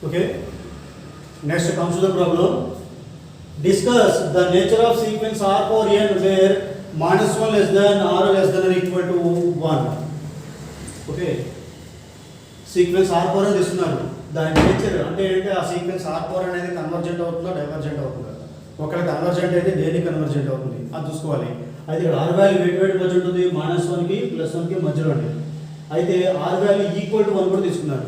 Okay, next comes to the problem. Discuss the nature of sequence r power n where minus 1 less than r less than or equal to 1. Okay, sequence are power అని ఇస్తున్నారు. దాని nature అంటే ఏంటంటే ఆ sequence are power అనేది convergent అవుతుందా divergent అవుతుందా? ఒకవేళ కన్వర్జెంట్ అయితే దేనికి కన్వర్జెంట్ అవుతుంది అది చూసుకోవాలి. అయితే ఇక్కడ ఆర్ వాల్యూ వేటి మధ్య ఉంటుంది, -1కి +1కి మధ్యలో ఉంటుంది. అయితే ఆర్ వాల్యూ ఈక్వల్ టు 1 కూడా తీసుకున్నారు.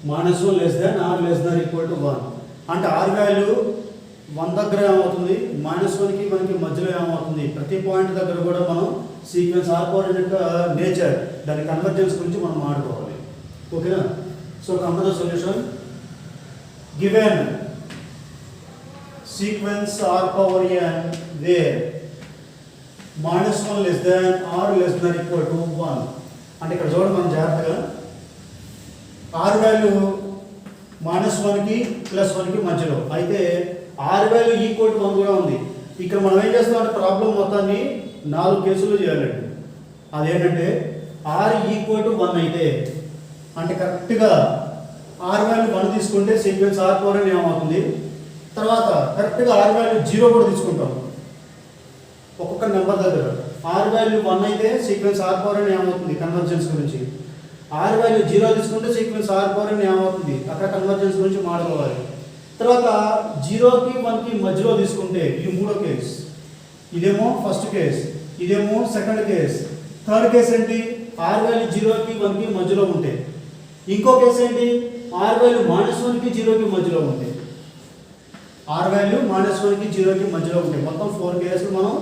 -1 less than r less than equal to 1 అంటే ఆర్ వాల్యూ 1 దగ్గర ఏమవుతుంది, -1కి 1కి మధ్యలో ఏమవుతుంది. ప్రతి పాయింట్ దగ్గర కూడా మనం సీక్వెన్స్ ఆర్ పవర్ యొక్క నేచర్ దాని కన్వర్జెన్స్ గురించి మనం మాట్లాడుకోవాలి. ఓకేనా? So come to the solution. Given sequence are power n where -1 less than r less than equal to 1 అంటే ఇక్కడ చూడండి మనం జాగ్రత్తగా ఆర్ వాల్యూ -1కి +1కి మధ్యలో, అయితే ఆర్ వాల్యూ ఈక్వల్ టు 1 కూడా ఉంది. ఇక్కడ మనం ఏం చేస్తామంటే ప్రాబ్లం మొత్తాన్ని 4 కేసులు చేయాలండి. అదేంటంటే ఆర్ ఈక్వల్ టు 1 అయితే అంటే కరెక్ట్గా ఆర్ వాల్యూ 1 తీసుకుంటే సీక్వెన్స్ ఆర్ పవర్ అని ఏమవుతుంది. తర్వాత కరెక్ట్గా ఆర్ వాల్యూ 0 కూడా తీసుకుంటాం ఒక్కొక్క నెంబర్ దగ్గర. ఆర్ వాల్యూ 1 అయితే సీక్వెన్స్ ఆర్ పవర్ అని ఏమవుతుంది కన్వర్జెన్స్ గురించి. ఆర్ వాల్యూ 0 తీసుకుంటే సీక్వెన్స్ ఆర్ పవర్ అని ఏమవుతుంది అక్కడ కన్వర్జెన్స్ గురించి మాట్లాడుకోవాలి. తర్వాత 0కి 1కి మధ్యలో తీసుకుంటే ఇది మూడో కేస్, ఇదేమో ఫస్ట్ కేస్, ఇదేమో సెకండ్ కేస్. థర్డ్ కేస్ ఏంటి, ఆర్ వాల్యూ 0కి 1కి మధ్యలో ఉంటే. ఇంకో కేసు ఏంటి, ఆర్ వాల్యూ -1కి 0కి మధ్యలో ఉంటే. ఆర్ వాల్యూ -1కి 0కి మధ్యలో ఉంటే మొత్తం 4 కేసులు మనం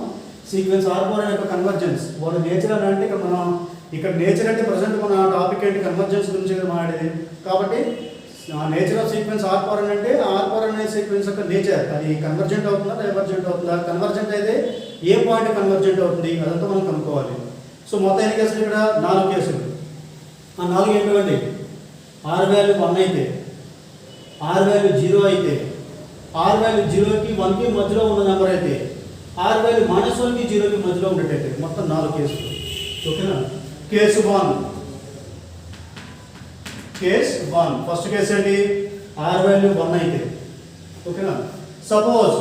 సీక్వెన్స్ ఆర్ పవర్ యొక్క కన్వర్జెన్స్ వాళ్ళ నేచర్ అని అంటే ఇక్కడ మనం ఇక్కడ నేచర్ అంటే ప్రజెంట్ మన టాపిక్ ఏంటి కన్వర్జెన్స్ గురించి మాట్లాడేది. కాబట్టి nature of sequence are power అంటే ఆర్ పవర్ అనే సీక్వెన్స్ యొక్క నేచర్ అది కన్వర్జెంట్ అవుతుందా డైవర్జెంట్ అవుతుందా. కన్వర్జెంట్ అయితే ఏ పాయింట్ కన్వర్జెంట్ అవుతుంది అదంతా మనం కనుక్కోవాలి. సో మొత్తం ఎన్ని కేసులు ఇక్కడ 4 కేసులు. ఆ 4 ఏంటండి, ఆర్ వాల్యూ 1 అయితే, ఆర్ వాల్యూ 0 అయితే, ఆర్ వాల్యూ 0కి 1కి మధ్యలో ఉన్న నెంబర్ అయితే, ఆర్ వాల్యూ -1కి 0కి మధ్యలో ఉండేటైతే మొత్తం 4 కేసులు. ఓకేనా? కేసు 1 ఫస్ట్ కేసు ఏంటి, ఆర్ వాల్యూ 1 అయితే. ఓకేనా? Suppose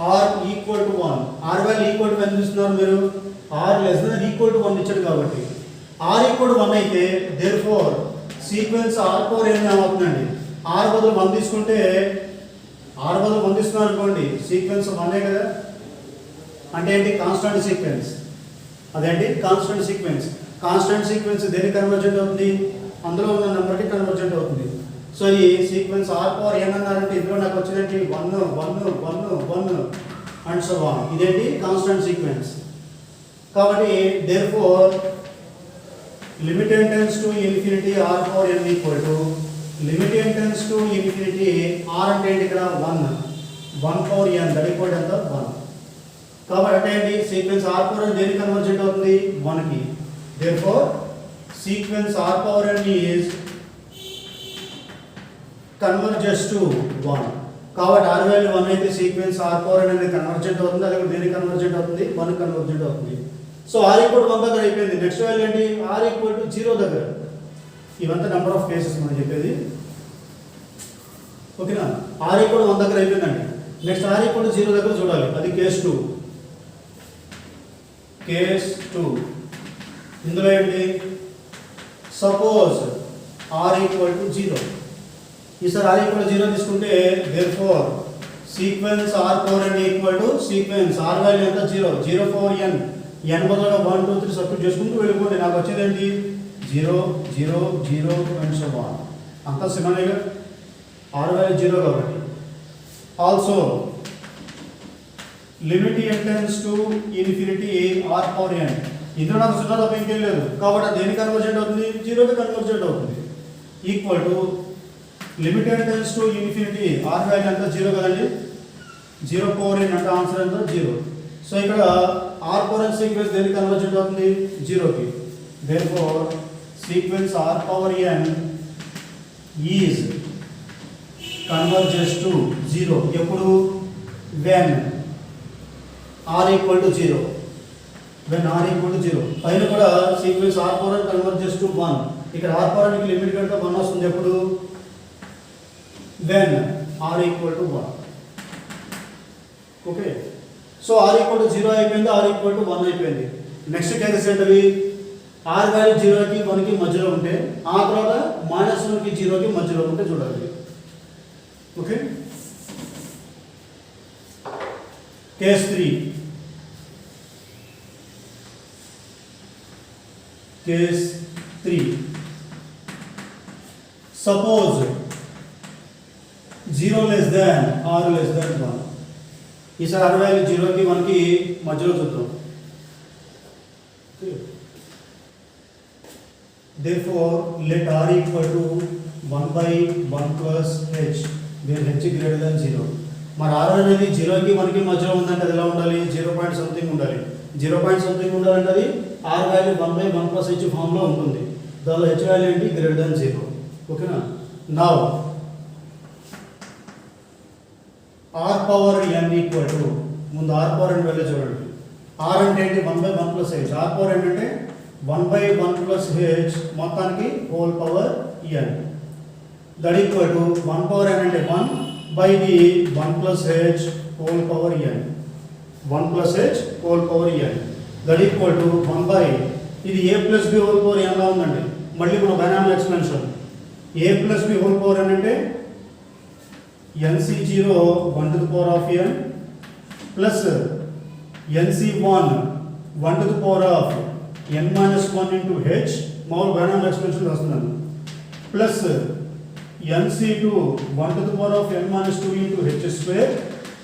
r equal to 1, r value equal to ఎంత ఇస్తున్నారు మీరు, r less than equal to 1 ఇచ్చాడు కాబట్టి ఆర్ ఈక్వల్ టు 1 అయితే therefore sequence are power ఏమవుతుందండి, ఆర్ బదులు 1 తీసుకుంటే ఆర్ బదులు 1 తీసుకున్నారు అనుకోండి సీక్వెన్స్ 1 కదా. అంటే ఏంటి, కాన్స్టెంట్ సీక్వెన్స్. అదేంటి కాన్స్టెంట్ సీక్వెన్స్. కాన్స్టెంట్ సీక్వెన్స్ దేనికి కన్వర్జెంట్ అవుతుంది, అందులో ఉన్న నెంబర్కి కన్వర్జెంట్ అవుతుంది. సో ఈ సీక్వెన్స్ ఆర్ పవర్ ఏమన్నారంటే ఇందులో నాకు వచ్చేదేంటి 1 1 1 1 అండ్ సో ఆన్. ఇదేంటి కాన్స్టెంట్ సీక్వెన్స్. కాబట్టి therefore limit n tends to infinity r power n equal to limit n tends to infinity r అంటే ఏంటి ఇక్కడ 1 పవర్ n దట్ ఈక్వల్ ఎంత 1. కాబట్టి అంటే ఏంటి సీక్వెన్స్ r పవర్ n దేనికి కన్వర్జెంట్ అవుతుంది 1కి. Therefore sequence r power n is converges to 1. కాబట్టి r వాల్యూ 1 అయితే సీక్వెన్స్ r పవర్ n అనేది కన్వర్జెంట్ అవుతుంది. అదే దేనికి కన్వర్జెంట్ అవుతుంది 1 కన్వర్జెంట్ అవుతుంది. సో r ఈక్వల్ టు 1 దగ్గర అయిపోయింది. నెక్స్ట్ వాల్యూ ఏంటి, r ఈక్వల్ టు 0 దగ్గర. ఇవంతా నెంబర్ ఆఫ్ కేసెస్ మనం చెప్పేది. ఓకేనా? r ఈక్వల్ టు 1 దగ్గర అయిపోయిందండి. నెక్స్ట్ r ఈక్వల్ టు 0 దగ్గర చూడాలి. అది కేస్ 2. ఇందులో ఏంటి, సపోజ్ r ఈక్వల్ టు 0. ఈసారి r ఈక్వల్ టు 0 తీసుకుంటే therefore sequence r power n equal to sequence r value ఎంత 0 0 పవర్ n n బదులుగా 1 2 3 సబ్స్టిట్యూట్ చేసుకుంటూ వెళ్ళిపోండి. నాకు వచ్చేది ఏంటి 0 0 0 అండ్ సో ఆన్. అంతా సిమిలర్గా r వాల్యూ 0 కాబట్టి. Also limit n tends to infinity r power n. ఇందులో నాకు 0 తప్ప ఇంకేం లేదు. కాబట్టి అది దేనికి కన్వర్జెంట్ అవుతుంది 0కి కన్వర్జెంట్ అవుతుంది. Equal to limit n tends to infinity r value ఎంత 0 కదండి, 0 పవర్ n అంటే ఆన్సర్ ఎంత 0. సో ఇక్కడ r పవర్ n సీక్వెన్స్ దేనికి కన్వర్జెంట్ అవుతుంది 0కి. Therefore sequence r power n is converges to 0 ఎప్పుడు, వెన్ r ఈక్వల్ టు 0. పైన కూడా sequence r power n converges to 1 ఇక్కడ r పవర్ n కి లిమిట్ కడితే 1 వస్తుంది ఎప్పుడు when r equal to 1. Okay, so r equal to 0 అయిపోయింది, r equal to 1 అయిపోయింది. నెక్స్ట్ కేసెస్ ఏంటవి? r వాల్యూ 0 కి 1 కి మధ్యలో ఉంటే, ఆ తర్వాత -1 కి 0 కి మధ్యలో ఉంటే చూడాలి. Okay, case 3. Case 3, suppose 0 less than r less than 1. ఈసారి r వాల్యూ 0 కి 1 కి మధ్యలో చూద్దాం. Therefore let r equal to 1 by 1 plus h where h greater than 0. మరి r అనేది 0 కి 1 కి మధ్యలో ఉందంటే అది ఎలా ఉండాలి? 0 పాయింట్ సంథింగ్ ఉండాలి. 0 పాయింట్ సంథింగ్ ఉండాలంటే అది r value 1 by 1 plus h form లో ఉంటుంది. దానిలో h వాల్యూ ఏంటి? Greater than 0. ఓకేనా? Now r power n equal to, ముందు r పవర్ n వాల్యూ చూడండి. r అంటే ఏంటి? 1 by 1 plus h. r power n అంటే 1 by 1 plus h మొత్తానికి whole power n. That equal to 1 power n అంటే 1 by the 1 plus h whole power n. 1 plus h whole power n. That equal to 1 by, ఇది a plus b whole power n లా ఉందండి. మళ్ళీ మన binomial expansion. a plus b whole power n అంటే nc0 1 to the power of n plus nc1 1 to the power of n minus 1 into h, మామూలు binomial expansion రాస్తున్నాను, plus nc2 1 to the power of n minus 2 into h square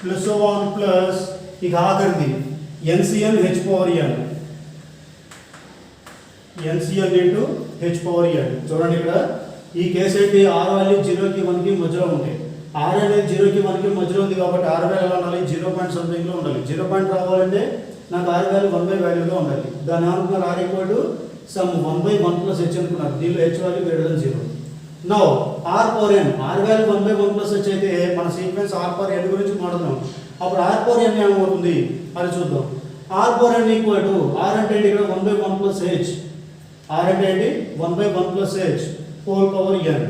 plus so on plus ఇక ఆఖరిది ncn h power n. ncn into h power n. చూడండి ఇక్కడ ఈ case ఏంటి? r value 0 కి 1 కి మధ్యలో ఉంటాయి. r అనేది 0 కి 1 కి మధ్యలో ఉంది కాబట్టి r వాల్యూ ఎలా ఉండాలి? 0 పాయింట్ సంథింగ్ లో ఉండాలి. 0 పాయింట్ రావాలంటే నాకు r వాల్యూ 1 బై వాల్యూలో ఉండాలి. దాన్ని ఏమనుకున్నారు? r equal to some 1 by 1 plus h అనుకున్నారు. దీనిలో h value greater than 0. Now r power n, r value 1 by 1 plus h అయితే మన సీక్వెన్స్ r పవర్ n గురించి మాట్లాడదాం. అప్పుడు r పవర్ n ఏమవుతుంది అది చూద్దాం. r power n equal to, r అంటే ఏంటి? ఇక్కడ 1 బై 1 ప్లస్ h. r అంటే ఏంటి? 1 by 1 plus h whole power n.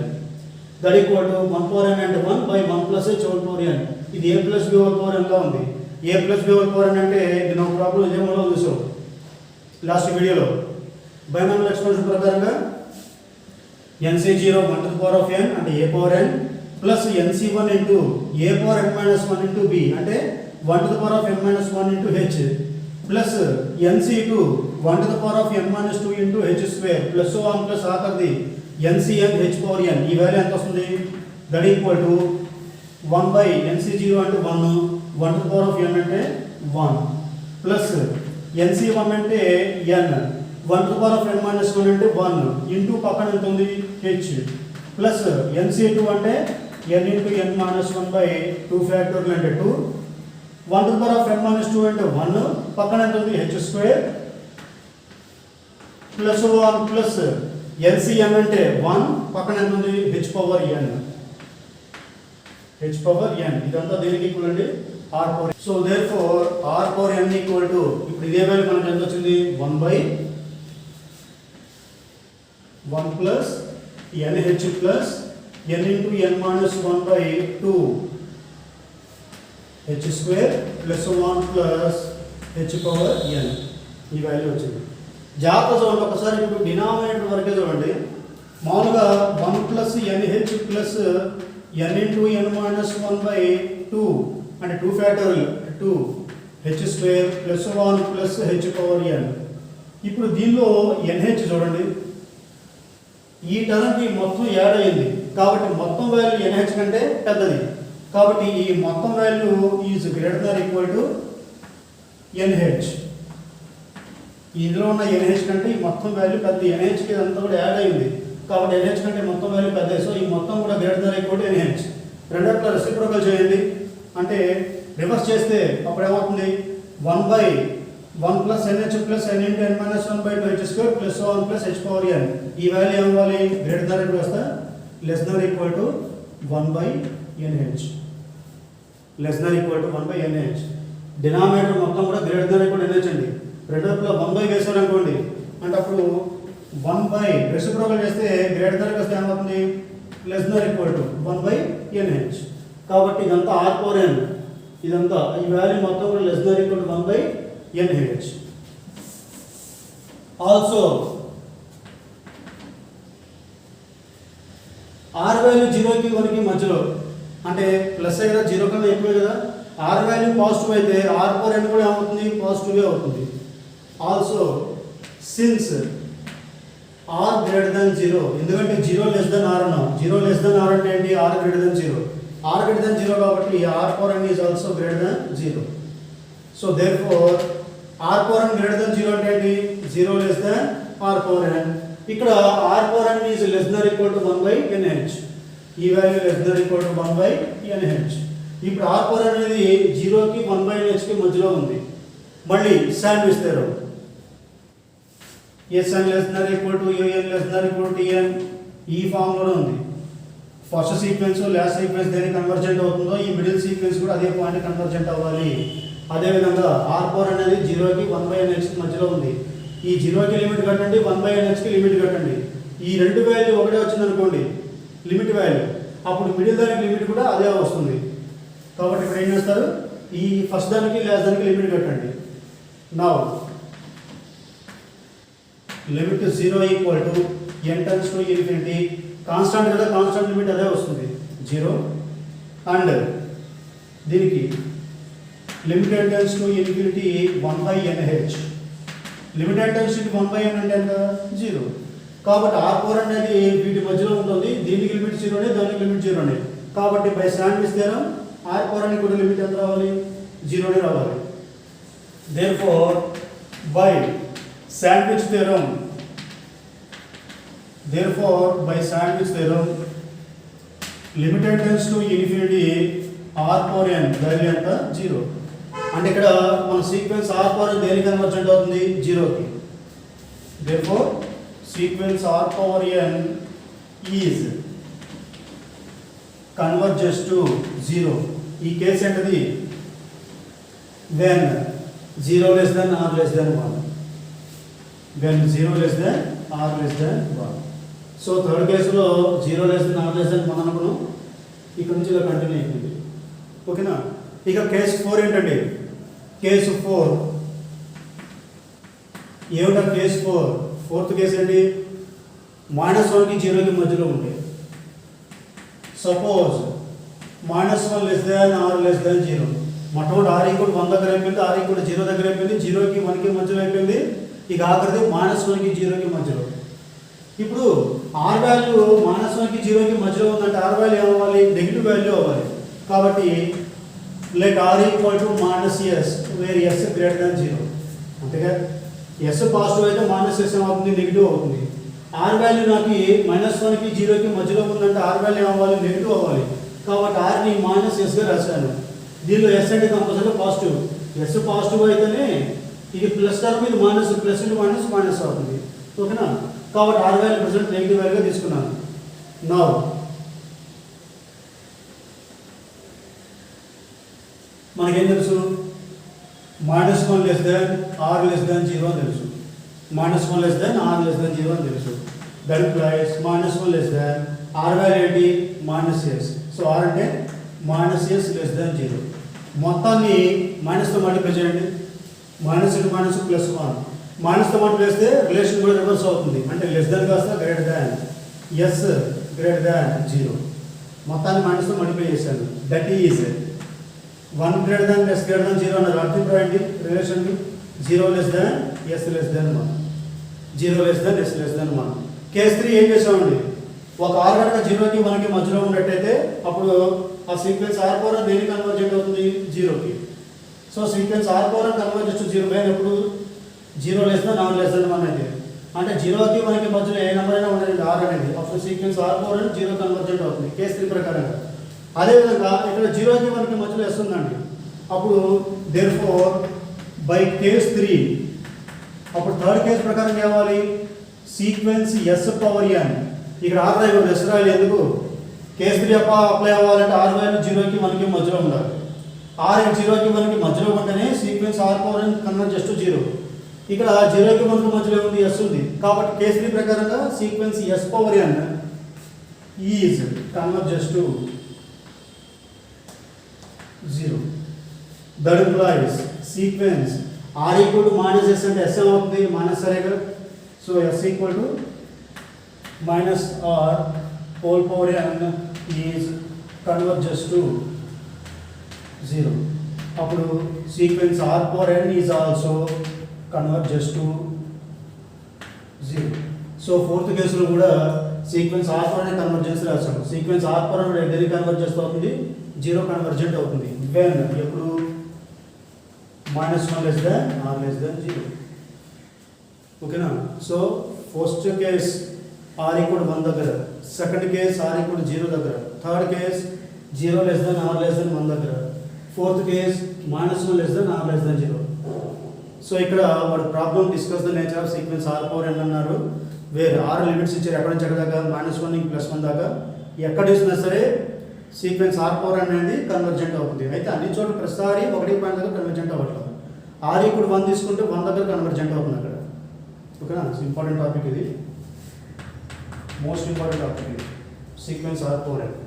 That equal to 1 power n అంటే 1 by 1 plus h whole power n. ఇది a plus b whole power n లా ఉంది. a plus b whole power n అంటే ఇది ఒక problem ఇదే model చూసాం last వీడియోలో. Binomial expansion ప్రకారంగా nc0 1 to the power of n అంటే a power n plus nc1 into a power n minus 1 into b అంటే 1 to the power of n minus 1 into h plus nc2 1 to the power of n minus 2 into h square plus so on plus ఆఖరిది ncn h power n. ఈ value ఎంత వస్తుంది? That equal to 1 by nc0 అంటే 1 1 to the power of n అంటే 1 plus nc1 అంటే n 1 to the power of n minus 1 అంటే 1 into పక్కన ఎంత ఉంది? h ప్లస్ nc2 అంటే n into n minus 1 by 2 factorial అంటే 2 1 to the power of n minus 2 అంటే 1 పక్కన ఎంత ఉంది? h square plus 1 plus ncn అంటే 1 పక్కన ఎంత ఉంది? h power n. h power n ఇదంతా దేనికి ఈక్వల్ అండి? r power. So therefore r power n equal to, ఇప్పుడు ఇదే వాల్యూ మనకి ఎంత వచ్చింది? 1 by 1 plus nh plus n into n minus 1 by 2 h square plus 1 plus h power n. ఈ value వచ్చింది. జాగ్రత్త చూడండి ఒకసారి. ఇప్పుడు డినామినేటర్ వరకే చూడండి. మామూలుగా 1 plus nh plus n into n minus 1 by 2 అంటే 2 factorial 2 h square plus 1 plus h power n. ఇప్పుడు దీనిలో nh చూడండి, ఈ టర్మ్కి మొత్తం యాడ్ అయ్యింది కాబట్టి మొత్తం వాల్యూ nh కంటే పెద్దది. కాబట్టి ఈ మొత్తం value is greater than equal to nh. ఇందులో ఉన్న nh కంటే ఈ మొత్తం వాల్యూ పెద్ద. nhకి అంతా కూడా యాడ్ అయ్యింది కాబట్టి nh కంటే మొత్తం వాల్యూ పెద్దది. సో ఈ మొత్తం కూడా greater than equal to nh. రెండోట్లా రెసిప్రోకల్ చేయండి అంటే రివర్స్ చేస్తే అప్పుడు ఏమవుతుంది? 1 by 1 plus nh plus n into n minus 1 by 2 h square plus so on plus h power n. ఈ వాల్యూ ఏమవ్వాలి? గ్రేటర్ దాన్ ఈక్వల్ వస్తా less than equal to 1 by nh. Less than equal to 1 by nh. Denominator మొత్తం కూడా greater than equal nh అండి. రెండోట్లో 1 by వేసారు అనుకోండి అంటే అప్పుడు 1 రెసిప్రోకల్ చేస్తే గ్రేటర్ దానికి వస్తే ఏమవుతుంది <1/nh. కాబట్టి ఇదంతా r/n, ఇదంతా ఈ వాల్యూ మొత్తం కూడా <1/nh. ఆల్సో r వాల్యూ 0కి 1కి మధ్యలో అంటే ప్లస్ కదా, 0 కన్నా ఎక్కువే కదా. r వాల్యూ పాజిటివ్ అయితే r/n కూడా ఏమవుతుంది పాజిటివ్ అవుతుంది. Also since r greater than 0, ఎందుకంటే 0 లెస్ దాన్ r అన్నాం. 0 లెస్ దాన్ r అంటే ఏంటి, r greater than 0. r greater than 0 కాబట్టి r/n is also greater than 0. So therefore r/n greater than 0 అంటే ఏంటి, 0 లెస్ దాన్ r/n. ఇక్కడ r/n is less than equal to 1/nh. ఈ value less than equal to 1/nh. ఇప్పుడు r/n అనేది 0కి 1/nh కి మధ్యలో ఉంది. మళ్ళీ sandwich theorem, Sn less than or equal to Un less than or equal to Tn ఈ ఫామ్ లో ఉంది. ఫస్ట్ సీక్వెన్స్ లాస్ట్ సీక్వెన్స్ దేనికి కన్వర్జెంట్ అవుతుందో ఈ మిడిల్ సీక్వెన్స్ కూడా అదే పాయింట్ కన్వర్జెంట్ అవ్వాలి. అదే విధంగా r4 అనేది 0కి 1/nh కి మధ్యలో ఉంది. ఈ 0కి లిమిట్ కట్టండి, 1/nh కి లిమిట్ కట్టండి. ఈ రెండు వాల్యూ ఒకటే వచ్చింది అనుకోండి లిమిట్ వాల్యూ, అప్పుడు మిడిల్ దానికి లిమిట్ కూడా అదే వస్తుంది. కాబట్టి ఇప్పుడు ఏం చేస్తారు, ఈ ఫస్ట్ దానికి లాస్ట్ దానికి లిమిట్ కట్టండి. Now limit 0 equal to n turns to infinity, constant కదా, కాన్స్టాంట్ లిమిట్ అదే వస్తుంది 0. అండ్ దీనికి limit n turns to infinity 1/nh. Limit n turns to 1/n అంటే ఎంత 0. కాబట్టి r4 అనేది వీటి మధ్యలో ఉంటుంది, దీనికి లిమిట్ 0 నే, దానికి లిమిట్ 0 నే. కాబట్టి బై శాండ్విచ్ థియరం r4 అనేది కూడా లిమిట్ ఎంత రావాలి, 0 నే రావాలి. Therefore by sandwich theorem, therefore by sandwich theorem limited tends to infinity r/n value ఎంత 0. అంటే ఇక్కడ మన సీక్వెన్స్ r/n దేనికి కన్వర్జెంట్ అవుతుంది 0కి. therefore sequence r/n is converges to 0. ఈ కేసు ఏంటది, when 0 less than r less than 1, when 0 less than r less than 1. So third కేసులో 0 less than r less than 1 అనుకున్నాం, ఇక్కడ నుంచి ఇలా కంటిన్యూ అయిపోయింది. ఓకేనా. ఇక కేసు 4 ఏంటండి, కేసు 4 ఏమిటా కేసు 4, ఫోర్త్ కేసు ఏంటి, -1కి 0కి మధ్యలో ఉంటే. Suppose -1 less than r less than 0. మొట్టమొదటి r ఈక్వల్ 1 దగ్గర అయిపోయింది, r ఈక్వల్ 0 దగ్గర అయిపోయింది, 0కి 1కి మధ్యలో అయిపోయింది. ఇక ఆఖరిది -1కి 0కి మధ్యలో. ఇప్పుడు r వాల్యూ -1కి 0కి మధ్యలో ఉందంటే r వాల్యూ ఏమవ్వాలి, నెగిటివ్ వాల్యూ అవ్వాలి. కాబట్టి let r equal to -s where s greater than 0. అంతేగా, s పాజిటివ్ అయితే -s ఏమవుతుంది, నెగిటివ్ అవుతుంది. r వాల్యూ నాకు -1కి 0కి మధ్యలో ఉందంటే r వాల్యూ ఏమవ్వాలి, నెగిటివ్ అవ్వాలి. కాబట్టి r ని -s గా రాశాను. దీనిలో s అంటే కంపల్సరీ పాజిటివ్, s పాజిటివ్ అయితేనే ఇది ప్లస్ టర్మ్, ఇది minus, plus into minus minus అవుతుంది. ఓకేనా. కాబట్టి r వాల్యూ ప్రెసెంట్ నెగిటివ్ వాల్యూగా తీసుకున్నాను. నౌ మనకేం తెలుసు, -1 less than r less than 0 అని తెలుసు, -1 less than r less than 0 అని తెలుసు. That implies -1 less than r value ఏంటి -s. సో r అంటే -s less than 0. మొత్తాన్ని మైనస్తో మల్టిప్లై చేయండి, మైనస్ ఇంటూ మైనస్ ప్లస్ 1. మైనస్తో మల్టిప్లై చేస్తే రిలేషన్ కూడా రివర్స్ అవుతుంది, అంటే లెస్ దాన్ కాస్త greater than, S greater than 0. మొత్తాన్ని మైనస్తో మల్టిప్లై చేశాను. That is 1 greater than S greater than 0 అన్నారు. అర్థం రాయండి రిలేషన్కి, 0 less than yes less than 1, 0 less than yes less than 1. Case 3 ఏం చేసామండి, ఒక r కనుక 0కి 1కి మధ్యలో ఉన్నట్టయితే అప్పుడు ఆ సీక్వెన్స్ r/n దేనికి కన్వర్జెంట్ అవుతుంది 0కి. So sequence r/n converges to 0 ఎప్పుడు 0 లెస్ దాన్ r లెస్ దాన్ 1 అయితే, అంటే 0కి 1కి మధ్యలో ఏ నెంబర్ అయినా ఉండండి r అనేది, అప్పుడు సీక్వెన్స్ r/n 0 కన్వర్జెంట్ అవుతుంది కేస్ 3 ప్రకారంగా. అదేవిధంగా ఇక్కడ 0కి 1కి మధ్యలో s ఉందండి, అప్పుడు దేర్ఫోర్ బై కేస్ 3 అప్పుడు థర్డ్ కేస్ ప్రకారం ఏమవ్వాలి, సీక్వెన్స్ s/n ఇక్కడ r రాయకూడదు, s రాయాలి. ఎందుకు, కేస్ 3 అప్లై అవ్వాలంటే r వాల్యూ 0కి 1కి మధ్యలో ఉండాలి. r 0కి 1కి మధ్యలో ఉంటేనే సీక్వెన్స్ r/n కన్వర్జెస్ టు 0. ఇక్కడ 0కి 1కి మధ్యలో ఉంది ఎస్ ఉంది, కాబట్టి కేస్ 3 ప్రకారంగా sequence S power N is converges to 0. That implies sequence R equal to minus S అంటే ఎస్ ఏమవుతుంది మైనస్ సరేగా, so S equal to minus R whole power N is converges to 0. అప్పుడు sequence are power N is also converges to 0. So fourth కేసులో కూడా sequence are power N convergence రాస్తాము. Sequence are power N దేనికి convergence అవుతుంది 0 convergent అవుతుంది when ఎప్పుడు -1 less than or less than 0. ఓకేనా. So first case R equal 1 దగ్గర, second case R equal 0 దగ్గర, third case 0 less than or less than 1 దగ్గర, fourth case -1 less than or less than 0. So ఇక్కడ వాడు problem discuss the nature of sequence are power N అన్నారు. వేరే are limits ఇచ్చారు, ఎక్కడ నుంచి ఎక్కడ దాకా -1 నుంచి +1 దాకా. ఎక్కడ చూసినా సరే సీక్వెన్స్ ఆర్ పవర్ ఎన్ అనేది కన్వర్జెంట్ అవుతుంది. అయితే అన్ని చోట్ల ప్రతిసారి 1 పాయింట్ దగ్గర కన్వర్జెంట్ అవ్వట్లేదు. ఆర్ ఈక్వల్ 1 తీసుకుంటే 1 దగ్గర కన్వర్జెంట్ అవుతుంది అక్కడ. ఓకేనా. ఇంపార్టెంట్ టాపిక్ ఇది, మోస్ట్ ఇంపార్టెంట్ టాపిక్ ఇది, సీక్వెన్స్ ఆర్ పవర్ ఎన్.